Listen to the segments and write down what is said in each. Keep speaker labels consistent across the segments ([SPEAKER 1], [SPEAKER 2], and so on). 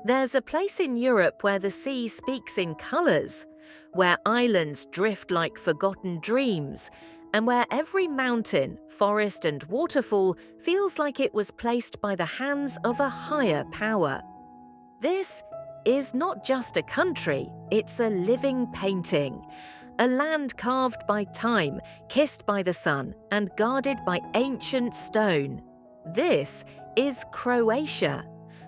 [SPEAKER 1] There's a place in Europe where the sea speaks in colours, where islands drift like forgotten dreams, and where every mountain, forest and waterfall feels like it was placed by the hands of a higher power. This is not just a country, it's a living painting. A land carved by time, kissed by the sun, and guarded by ancient stone. This is Croatia.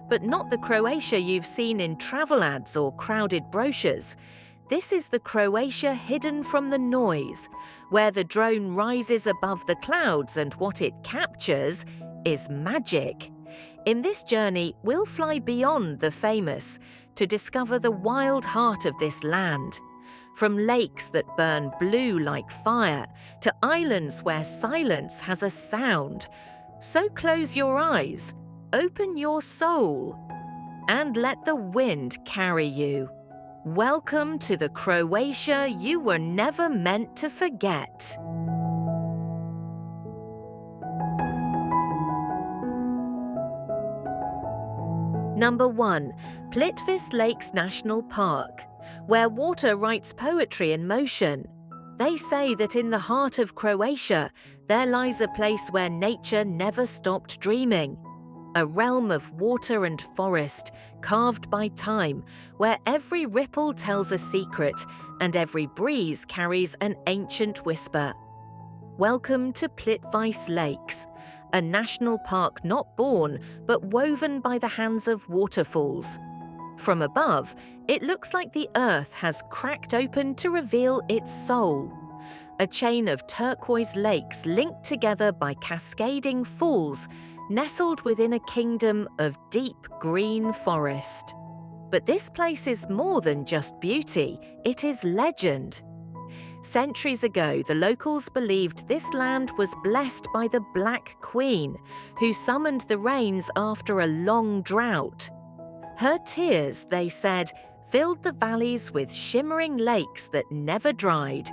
[SPEAKER 1] But not the Croatia you've seen in travel ads or crowded brochures. This is the Croatia hidden from the noise, where the drone rises above the clouds and what it captures is magic. In this journey, we'll fly beyond the famous to discover the wild heart of this land. From lakes that burn blue like fire to islands where silence has a sound. So close your eyes, open your soul, and let the wind carry you. Welcome to the Croatia you were never meant to forget. Number 1. Plitvice Lakes National Park, where water writes poetry in motion. They say that in the heart of Croatia, there lies a place where nature never stopped dreaming. A realm of water and forest, carved by time, where every ripple tells a secret and every breeze carries an ancient whisper. Welcome to Plitvice Lakes, a national park not born but woven by the hands of waterfalls. From above, it looks like the earth has cracked open to reveal its soul. A chain of turquoise lakes linked together by cascading falls, nestled within a kingdom of deep green forest. But this place is more than just beauty, it is legend. Centuries ago, the locals believed this land was blessed by the Black Queen, who summoned the rains after a long drought. Her tears, they said, filled the valleys with shimmering lakes that never dried.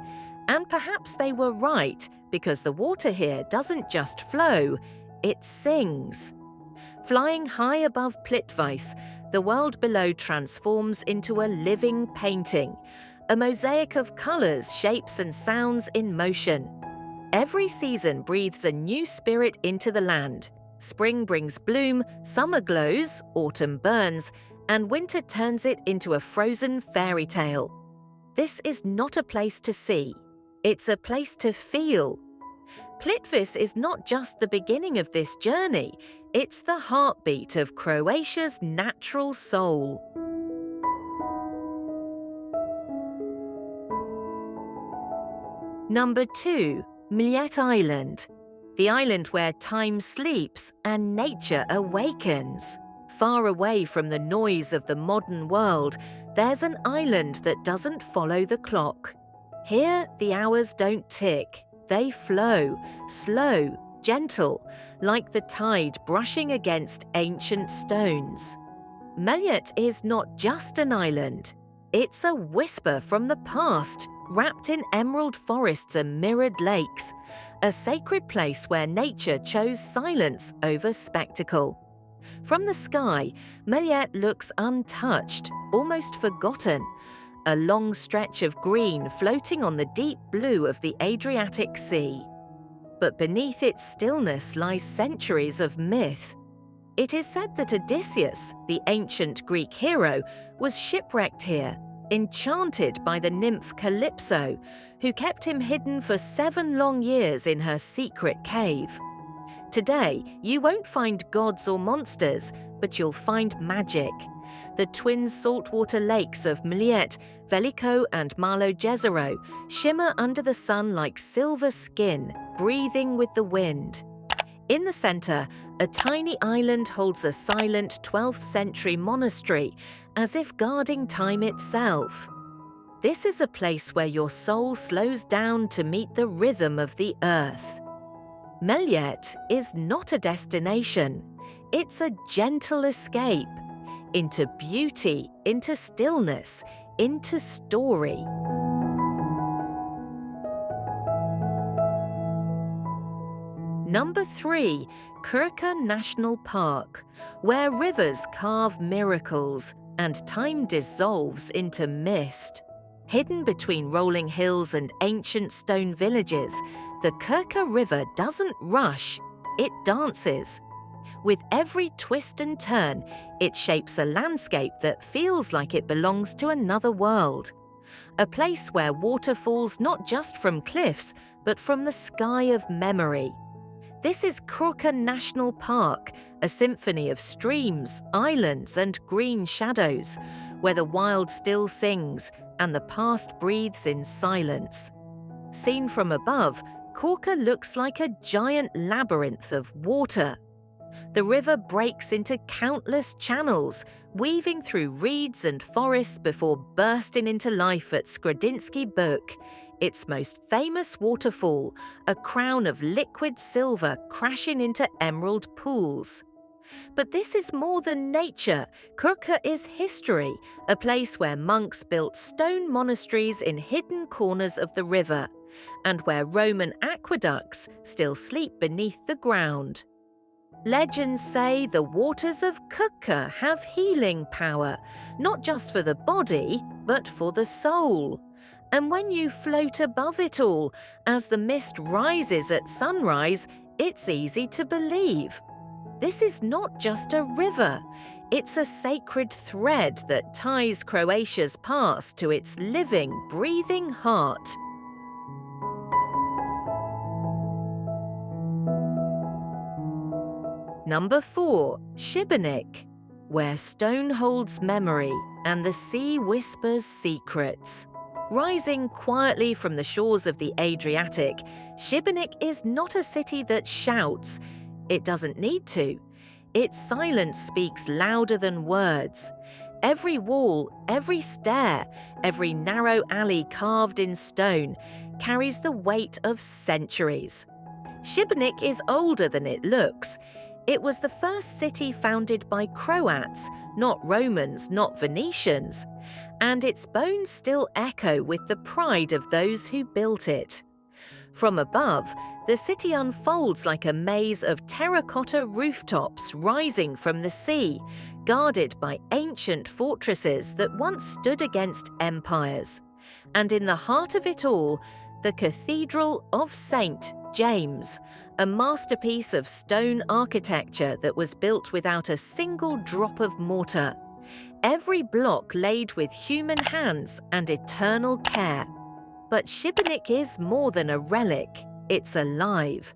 [SPEAKER 1] And perhaps they were right, because the water here doesn't just flow, it sings. Flying high above Plitvice, the world below transforms into a living painting, a mosaic of colours, shapes and sounds in motion. Every season breathes a new spirit into the land. Spring brings bloom, summer glows, autumn burns, and winter turns it into a frozen fairy tale. This is not a place to see, it's a place to feel. Plitvice is not just the beginning of this journey, it's the heartbeat of Croatia's natural soul. Number 2. Mljet Island, the island where time sleeps and nature awakens. Far away from the noise of the modern world, there's an island that doesn't follow the clock. Here, the hours don't tick, they flow, slow, gentle, like the tide brushing against ancient stones. Mljet is not just an island, it's a whisper from the past, wrapped in emerald forests and mirrored lakes, a sacred place where nature chose silence over spectacle. From the sky, Mljet looks untouched, almost forgotten, a long stretch of green floating on the deep blue of the Adriatic Sea. But beneath its stillness lies centuries of myth. It is said that Odysseus, the ancient Greek hero, was shipwrecked here, enchanted by the nymph Calypso, who kept him hidden for 7 long years in her secret cave. Today, you won't find gods or monsters, but you'll find magic. The twin saltwater lakes of Mljet, Veliko and Malo Jezero shimmer under the sun like silver skin, breathing with the wind. In the center, a tiny island holds a silent 12th century monastery, as if guarding time itself. This is a place where your soul slows down to meet the rhythm of the earth. Mljet is not a destination, it's a gentle escape into beauty, into stillness, into story. Number 3. Krka National Park, where rivers carve miracles, and time dissolves into mist. Hidden between rolling hills and ancient stone villages, the Krka River doesn't rush, it dances. With every twist and turn, it shapes a landscape that feels like it belongs to another world. A place where water falls not just from cliffs, but from the sky of memory. This is Krka National Park, a symphony of streams, islands, and green shadows, where the wild still sings and the past breathes in silence. Seen from above, Krka looks like a giant labyrinth of water. The river breaks into countless channels, weaving through reeds and forests before bursting into life at Skredinsky Buk, its most famous waterfall, a crown of liquid silver crashing into emerald pools. But this is more than nature. Krka is history, a place where monks built stone monasteries in hidden corners of the river, and where Roman aqueducts still sleep beneath the ground. Legends say the waters of Krka have healing power, not just for the body, but for the soul. And when you float above it all, as the mist rises at sunrise, it's easy to believe. This is not just a river, it's a sacred thread that ties Croatia's past to its living, breathing heart. Number 4. Sibenik, where stone holds memory and the sea whispers secrets. Rising quietly from the shores of the Adriatic, Sibenik is not a city that shouts. It doesn't need to. Its silence speaks louder than words. Every wall, every stair, every narrow alley carved in stone carries the weight of centuries. Sibenik is older than it looks. It was the first city founded by Croats, not Romans, not Venetians, and its bones still echo with the pride of those who built it. From above, the city unfolds like a maze of terracotta rooftops rising from the sea, guarded by ancient fortresses that once stood against empires. And in the heart of it all, the Cathedral of St. James, a masterpiece of stone architecture that was built without a single drop of mortar. Every block laid with human hands and eternal care. But Sibenik is more than a relic, it's alive.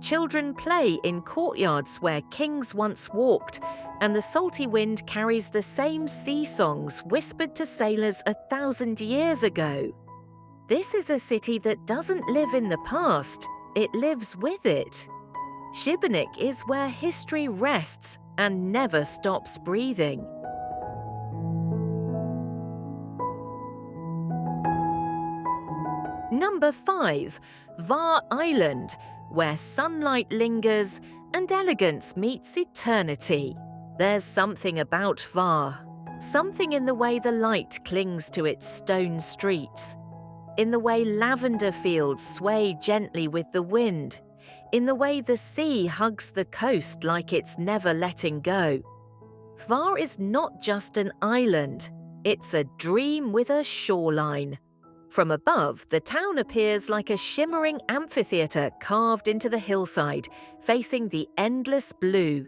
[SPEAKER 1] Children play in courtyards where kings once walked, and the salty wind carries the same sea songs whispered to sailors 1,000 years ago. This is a city that doesn't live in the past, it lives with it. Sibenik is where history rests and never stops breathing. Number 5. Hvar Island, where sunlight lingers and elegance meets eternity. There's something about Hvar, something in the way the light clings to its stone streets, in the way lavender fields sway gently with the wind, in the way the sea hugs the coast like it's never letting go. Hvar is not just an island, it's a dream with a shoreline. From above, the town appears like a shimmering amphitheatre carved into the hillside, facing the endless blue.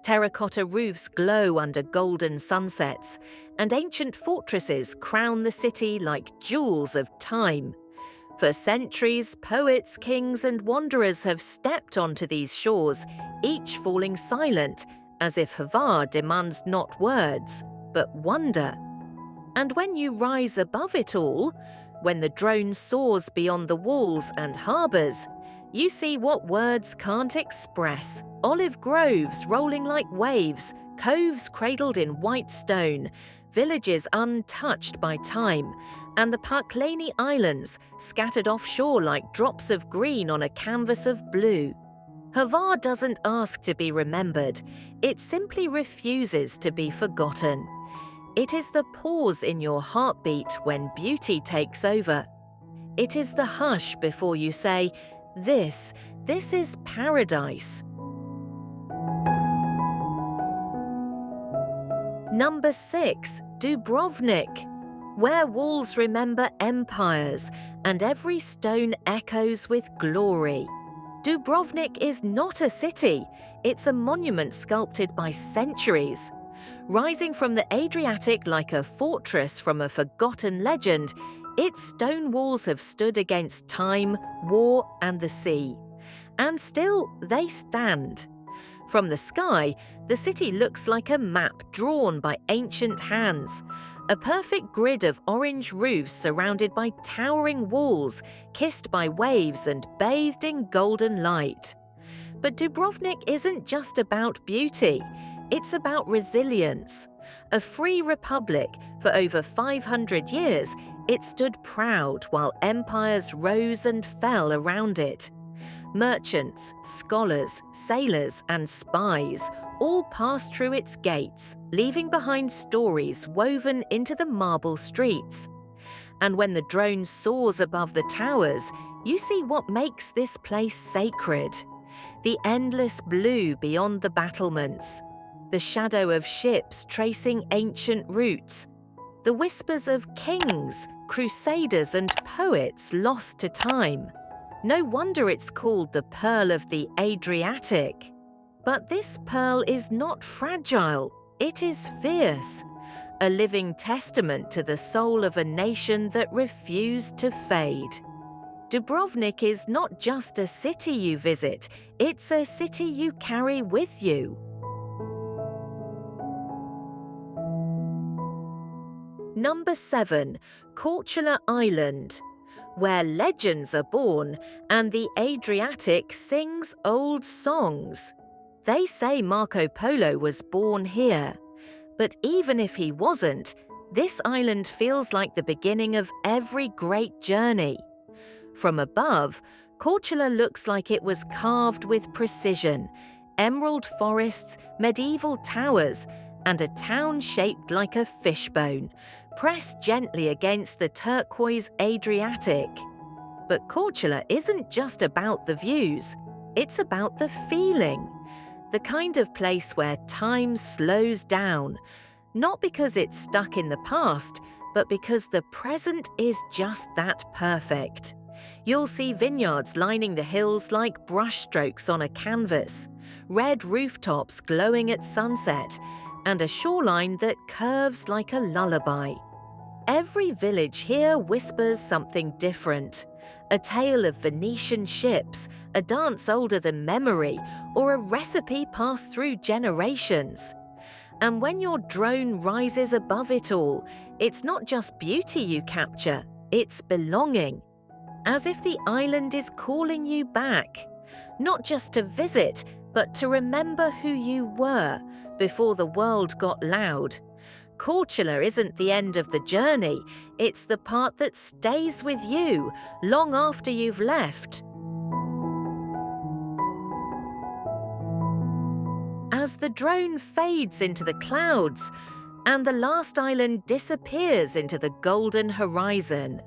[SPEAKER 1] Terracotta roofs glow under golden sunsets, and ancient fortresses crown the city like jewels of time. For centuries, poets, kings, and wanderers have stepped onto these shores, each falling silent, as if Hvar demands not words, but wonder. And when you rise above it all, when the drone soars beyond the walls and harbours, you see what words can't express. Olive groves rolling like waves, coves cradled in white stone, villages untouched by time, and the Parklani Islands scattered offshore like drops of green on a canvas of blue. Hvar doesn't ask to be remembered, it simply refuses to be forgotten. It is the pause in your heartbeat when beauty takes over. It is the hush before you say, this is paradise. Number 6. Dubrovnik, where walls remember empires and every stone echoes with glory. Dubrovnik is not a city, it's a monument sculpted by centuries. Rising from the Adriatic like a fortress from a forgotten legend, its stone walls have stood against time, war, and the sea. And still, they stand. From the sky, the city looks like a map drawn by ancient hands, a perfect grid of orange roofs surrounded by towering walls, kissed by waves and bathed in golden light. But Dubrovnik isn't just about beauty, it's about resilience. A free republic, for over 500 years, it stood proud while empires rose and fell around it. Merchants, scholars, sailors, and spies all passed through its gates, leaving behind stories woven into the marble streets. And when the drone soars above the towers, you see what makes this place sacred. The endless blue beyond the battlements, the shadow of ships tracing ancient routes, the whispers of kings, crusaders, and poets lost to time. No wonder it's called the Pearl of the Adriatic. But this pearl is not fragile, it is fierce, a living testament to the soul of a nation that refused to fade. Dubrovnik is not just a city you visit, it's a city you carry with you. Number 7. Korcula Island, where legends are born and the Adriatic sings old songs. They say Marco Polo was born here. But even if he wasn't, this island feels like the beginning of every great journey. From above, Korcula looks like it was carved with precision, emerald forests, medieval towers, and a town shaped like a fishbone, pressed gently against the turquoise Adriatic. But Korcula isn't just about the views, it's about the feeling. The kind of place where time slows down, not because it's stuck in the past, but because the present is just that perfect. You'll see vineyards lining the hills like brushstrokes on a canvas, red rooftops glowing at sunset, and a shoreline that curves like a lullaby. Every village here whispers something different. A tale of Venetian ships, a dance older than memory, or a recipe passed through generations. And when your drone rises above it all, it's not just beauty you capture, it's belonging. As if the island is calling you back, not just to visit, but to remember who you were before the world got loud. Korcula isn't the end of the journey, it's the part that stays with you long after you've left. As the drone fades into the clouds and the last island disappears into the golden horizon,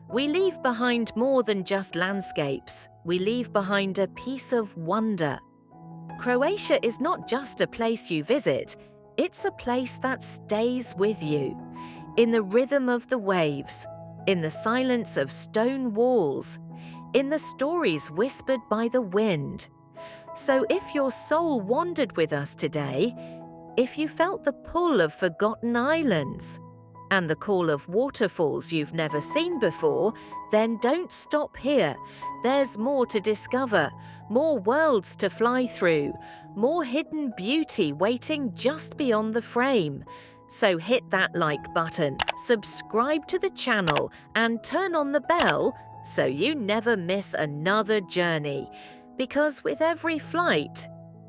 [SPEAKER 1] we leave behind more than just landscapes, we leave behind a piece of wonder. Croatia is not just a place you visit, it's a place that stays with you, in the rhythm of the waves, in the silence of stone walls, in the stories whispered by the wind. So if your soul wandered with us today, if you felt the pull of forgotten islands, and the call of waterfalls you've never seen before, then don't stop here. There's more to discover, more worlds to fly through, more hidden beauty waiting just beyond the frame. So hit that like button, subscribe to the channel, and turn on the bell so you never miss another journey. Because with every flight,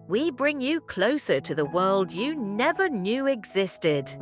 [SPEAKER 1] we bring you closer to the world you never knew existed.